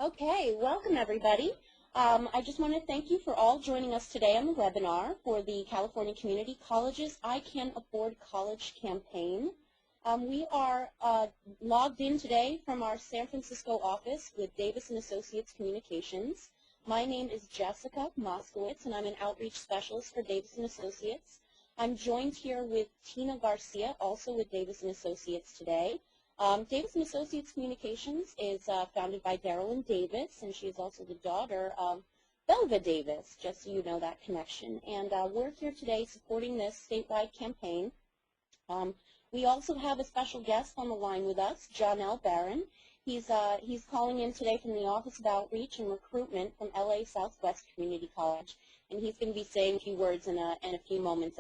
Okay, welcome everybody. I just want to thank you for all joining us today on the webinar for the California Community Colleges I Can Afford College campaign. We are logged in today from our San Francisco office with Davis & Associates Communications. My name is Jessica Moskowitz, and I'm an outreach specialist for Davis & Associates. I'm joined here with Tina Garcia, also with Davis & Associates today. Davis & Associates Communications is founded by Darylyn Davis, and she is also the daughter of Belva Davis, just so you know that connection. And we're here today supporting this statewide campaign. We also have a special guest on the line with us, John L. Barron. He's calling in today from the Office of Outreach and Recruitment from LA Southwest Community College, and he's going to be saying a few words in a few moments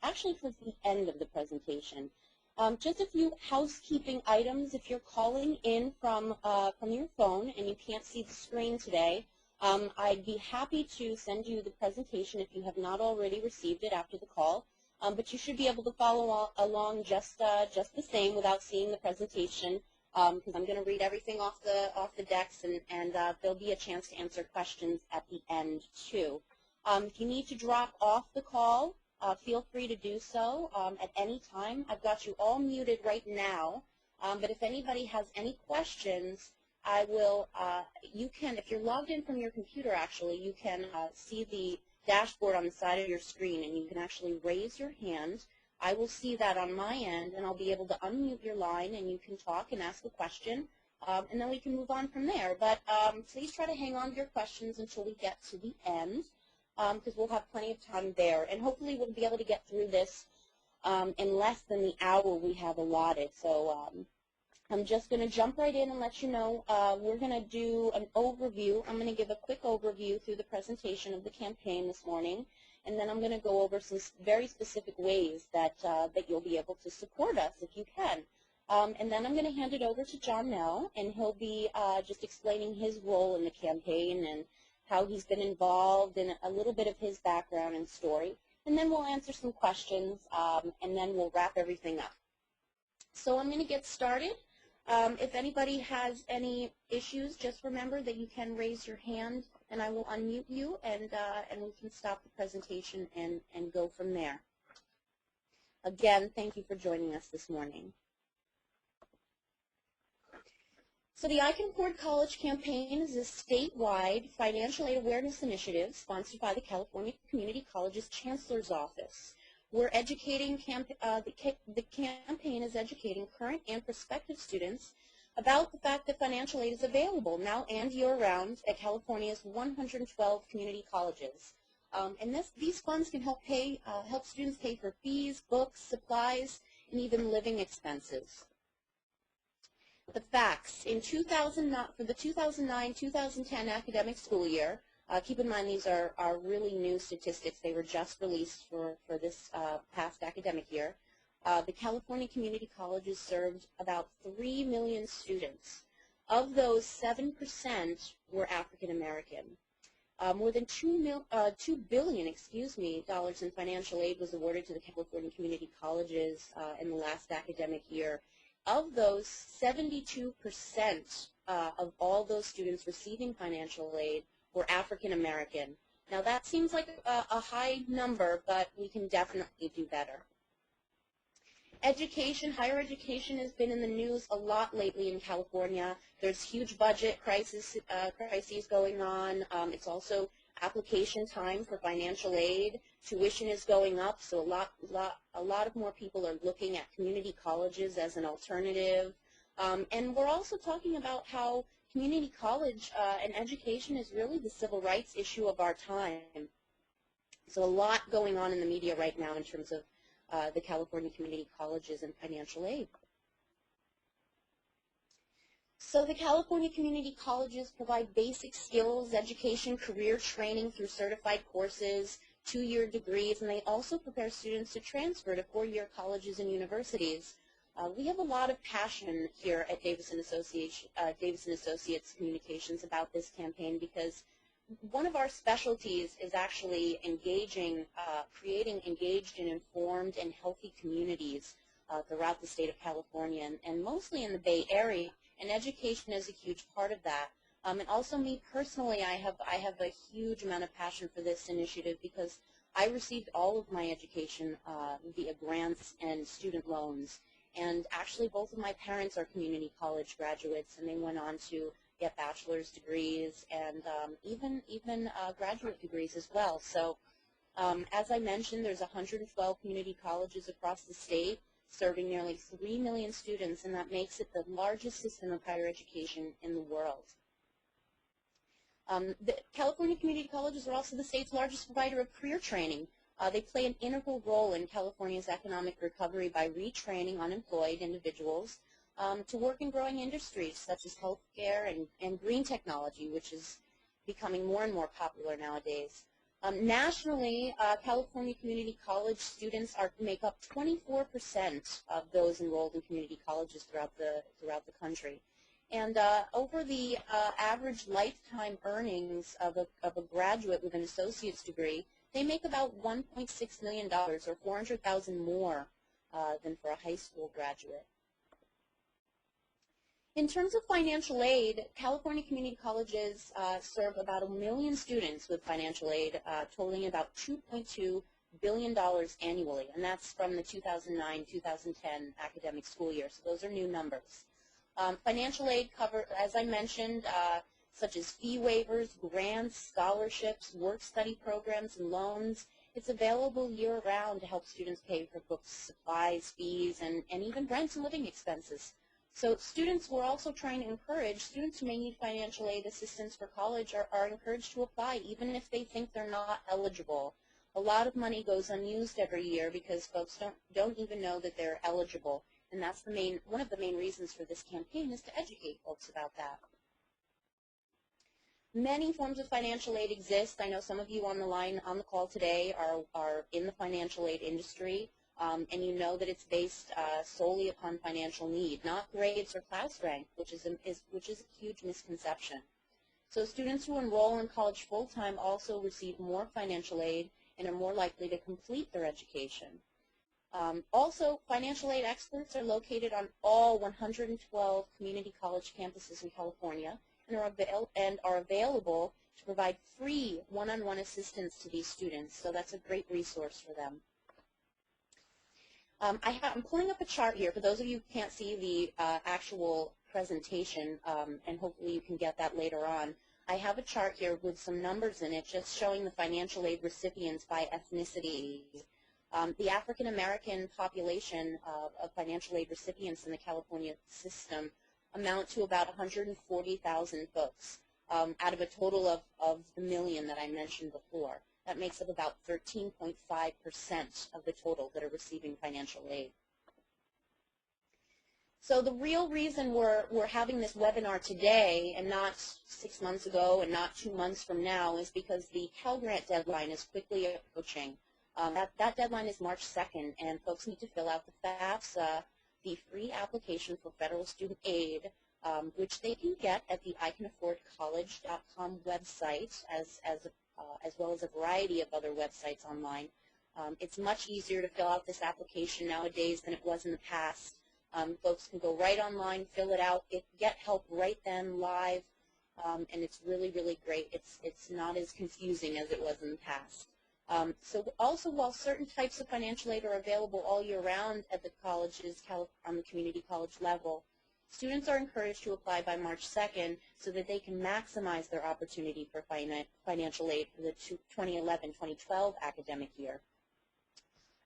actually towards the end of the presentation. Just a few housekeeping items. If you're calling in from your phone and you can't see the screen today, I'd be happy to send you the presentation if you have not already received it after the call. But you should be able to follow along just the same without seeing the presentation, because I'm going to read everything off the decks, and there'll be a chance to answer questions at the end too. If you need to drop off the call, feel free to do so at any time. I've got you all muted right now, but if anybody has any questions, I will, you can, if you're logged in from your computer actually, you can see the dashboard on the side of your screen, and you can actually raise your hand. I will see that on my end, and I'll be able to unmute your line, and you can talk and ask a question, and then we can move on from there. But please try to hang on to your questions until we get to the end, because we'll have plenty of time there. And hopefully we'll be able to get through this in less than the hour we have allotted. So I'm just going to jump right in and let you know we're going to do an overview. I'm going to give a quick overview through the presentation of the campaign this morning, and then I'm going to go over some very specific ways that you'll be able to support us if you can. And then I'm going to hand it over to John Nell, and he'll be just explaining his role in the campaign and how he's been involved and a little bit of his background and story. And then we'll answer some questions, and then we'll wrap everything up. So I'm going to get started. If anybody has any issues, just remember that you can raise your hand, and I will unmute you, and we can stop the presentation and go from there. Again, thank you for joining us this morning. So the I Can Afford College campaign is a statewide financial aid awareness initiative sponsored by the California Community Colleges Chancellor's Office. We're educating, the campaign is educating current and prospective students about the fact that financial aid is available now and year-round at California's 112 community colleges. And these funds can help students pay for fees, books, supplies, and even living expenses. The facts. For the 2009-2010 academic school year, keep in mind these are really new statistics. They were just released for this past academic year. The California Community Colleges served about 3 million students. Of those, 7% were African American. More than $2 billion in financial aid was awarded to the California Community Colleges in the last academic year. Of those, 72% of all those students receiving financial aid were African American. Now that seems like a high number, but we can definitely do better. Education, higher education has been in the news a lot lately in California. There's huge budget crises going on. It's also application time for financial aid. Tuition is going up, so a lot of more people are looking at community colleges as an alternative. And we're also talking about how community college and education is really the civil rights issue of our time. So a lot going on in the media right now in terms of the California community colleges and financial aid. So the California Community Colleges provide basic skills, education, career training through certified courses, 2-year degrees, and they also prepare students to transfer to 4-year colleges and universities. We have a lot of passion here at Davis & Associates Communications about this campaign because one of our specialties is actually engaging, creating engaged and informed and healthy communities throughout the state of California and mostly in the Bay Area, and education is a huge part of that. And also me personally, I have a huge amount of passion for this initiative because I received all of my education via grants and student loans. And actually both of my parents are community college graduates, and they went on to get bachelor's degrees and even graduate degrees as well. So as I mentioned, there's 112 community colleges across the state serving nearly 3 million students, and that makes it the largest system of higher education in the world. The California community colleges are also the state's largest provider of career training. They play an integral role in California's economic recovery by retraining unemployed individuals to work in growing industries such as healthcare and green technology, which is becoming more and more popular nowadays. Nationally, California community college students make up 24% of those enrolled in community colleges throughout the country. And over the average lifetime earnings of a graduate with an associate's degree, they make about $1.6 million, or $400,000 more than for a high school graduate. In terms of financial aid, California community colleges serve about 1 million students with financial aid, totaling about $2.2 billion annually, and that's from the 2009-2010 academic school year, so those are new numbers. Financial aid cover, as I mentioned, such as fee waivers, grants, scholarships, work-study programs, and loans. It's available year-round to help students pay for books, supplies, fees, and even rent and living expenses. So students, we're also trying to encourage students who may need financial aid assistance for college are encouraged to apply, even if they think they're not eligible. A lot of money goes unused every year because folks don't even know that they're eligible. And that's one of the main reasons for this campaign is to educate folks about that. Many forms of financial aid exist. I know some of you on the call today are in the financial aid industry, and you know that it's based solely upon financial need, not grades or class rank, which is a huge misconception. So students who enroll in college full-time also receive more financial aid and are more likely to complete their education. Also, financial aid experts are located on all 112 community college campuses in California and are available to provide free one-on-one assistance to these students, so that's a great resource for them. I'm pulling up a chart here for those of you who can't see the actual presentation, and hopefully you can get that later on. I have a chart here with some numbers in it just showing the financial aid recipients by ethnicity. The African American population of financial aid recipients in the California system amount to about 140,000 folks out of a total of the million that I mentioned before. That makes up about 13.5% of the total that are receiving financial aid. So the real reason we're having this webinar today and not 6 months ago and not 2 months from now is because the Cal Grant deadline is quickly approaching. That deadline is March 2nd, and folks need to fill out the FAFSA, the free application for federal student aid, which they can get at the ICanAffordCollege.com website, as well as a variety of other websites online. It's much easier to fill out this application nowadays than it was in the past. Folks can go right online, fill it out, get help right then, live, and it's really, really great. It's not as confusing as it was in the past. So also, while certain types of financial aid are available all year round at the colleges on the community college level, students are encouraged to apply by March 2nd so that they can maximize their opportunity for financial aid for the 2011-2012 academic year.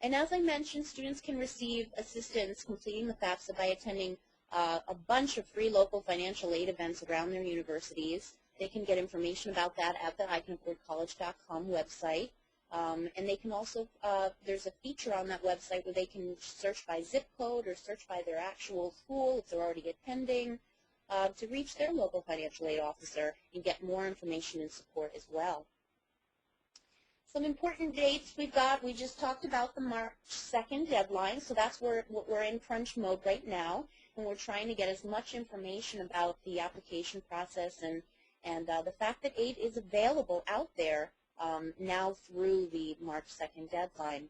And as I mentioned, students can receive assistance completing the FAFSA by attending a bunch of free local financial aid events around their universities. They can get information about that at the ICanAffordCollege.com website. And they can also, there's a feature on that website where they can search by zip code or search by their actual school if they're already attending to reach their local financial aid officer and get more information and support as well. Some important dates we've got, we just talked about the March 2nd deadline, so that's where we're in crunch mode right now, and we're trying to get as much information about the application process and the fact that aid is available out there now through the March 2nd deadline.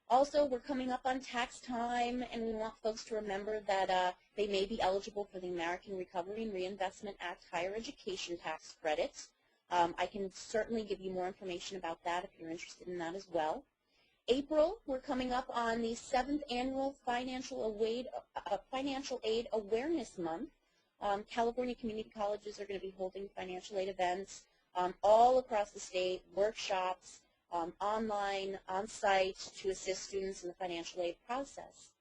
Also, we're coming up on tax time, and we want folks to remember that they may be eligible for the American Recovery and Reinvestment Act higher education tax credits. I can certainly give you more information about that if you're interested in that as well. April, we're coming up on the 7th Annual Financial Aid Awareness Month. California community colleges are going to be holding financial aid events all across the state, workshops, online, on-site to assist students in the financial aid process.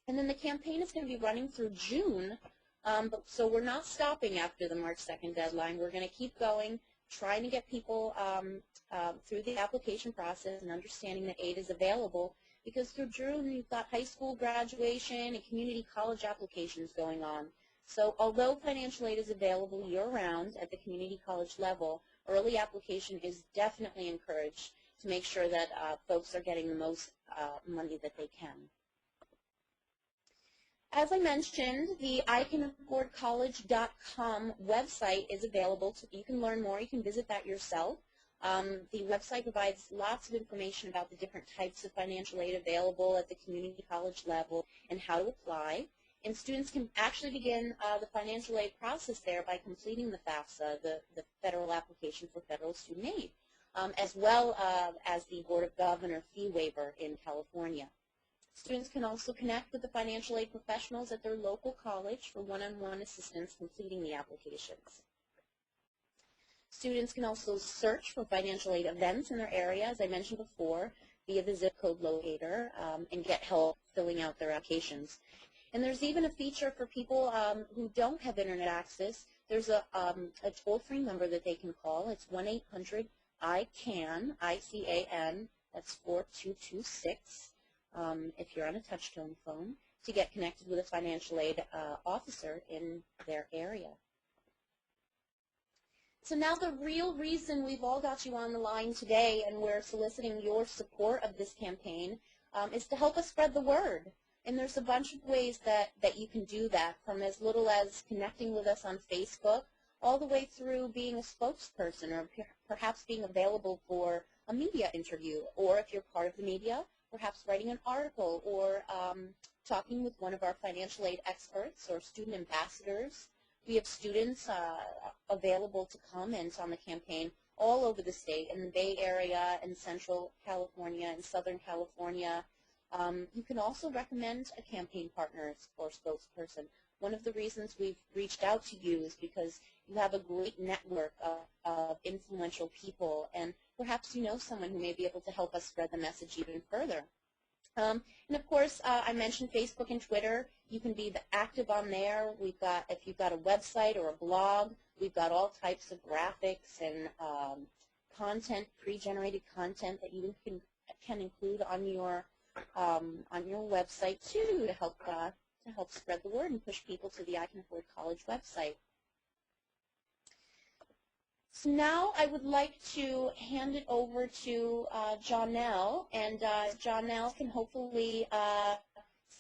And then the campaign is going to be running through June, so we're not stopping after the March 2nd deadline. We're going to keep going, trying to get people through the application process and understanding that aid is available, because through June you've got high school graduation and community college applications going on. So although financial aid is available year-round at the community college level, early application is definitely encouraged to make sure that folks are getting the most money that they can. As I mentioned, the ICanAffordCollege.com website is available. You can learn more. You can visit that yourself. The website provides lots of information about the different types of financial aid available at the community college level and how to apply. And students can actually begin the financial aid process there by completing the FAFSA, the federal application for federal student aid, as well as the Board of Governors fee waiver in California. Students can also connect with the financial aid professionals at their local college for one-on-one assistance completing the applications. Students can also search for financial aid events in their area, as I mentioned before, via the zip code locator and get help filling out their applications. And there's even a feature for people who don't have internet access. There's a toll-free number that they can call. It's 1-800-ICAN, I-C-A-N, that's 4226, if you're on a touch-tone phone, to get connected with a financial aid officer in their area. So now the real reason we've all got you on the line today and we're soliciting your support of this campaign is to help us spread the word. And there's a bunch of ways that you can do that, from as little as connecting with us on Facebook all the way through being a spokesperson or perhaps being available for a media interview, or if you're part of the media, perhaps writing an article or talking with one of our financial aid experts or student ambassadors. We have students available to comment on the campaign all over the state, in the Bay Area and Central California and Southern California. You can also recommend a campaign partner or spokesperson. One of the reasons we've reached out to you is because you have a great network of influential people, and perhaps you know someone who may be able to help us spread the message even further. And of course, I mentioned Facebook and Twitter. You can be active on there. We've got, if you've got a website or a blog, we've got all types of graphics and content, pre-generated content that you can include on your website too, to help spread the word and push people to the I Can Afford College website. So now I would like to hand it over to Johnell, and Johnell can hopefully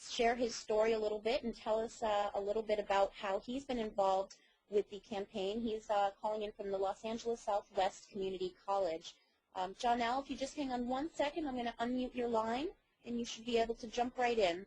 share his story a little bit and tell us a little bit about how he's been involved with the campaign. He's calling in from the Los Angeles Southwest Community College. Johnell, if you just hang on 1 second, I'm going to unmute your line, and you should be able to jump right in.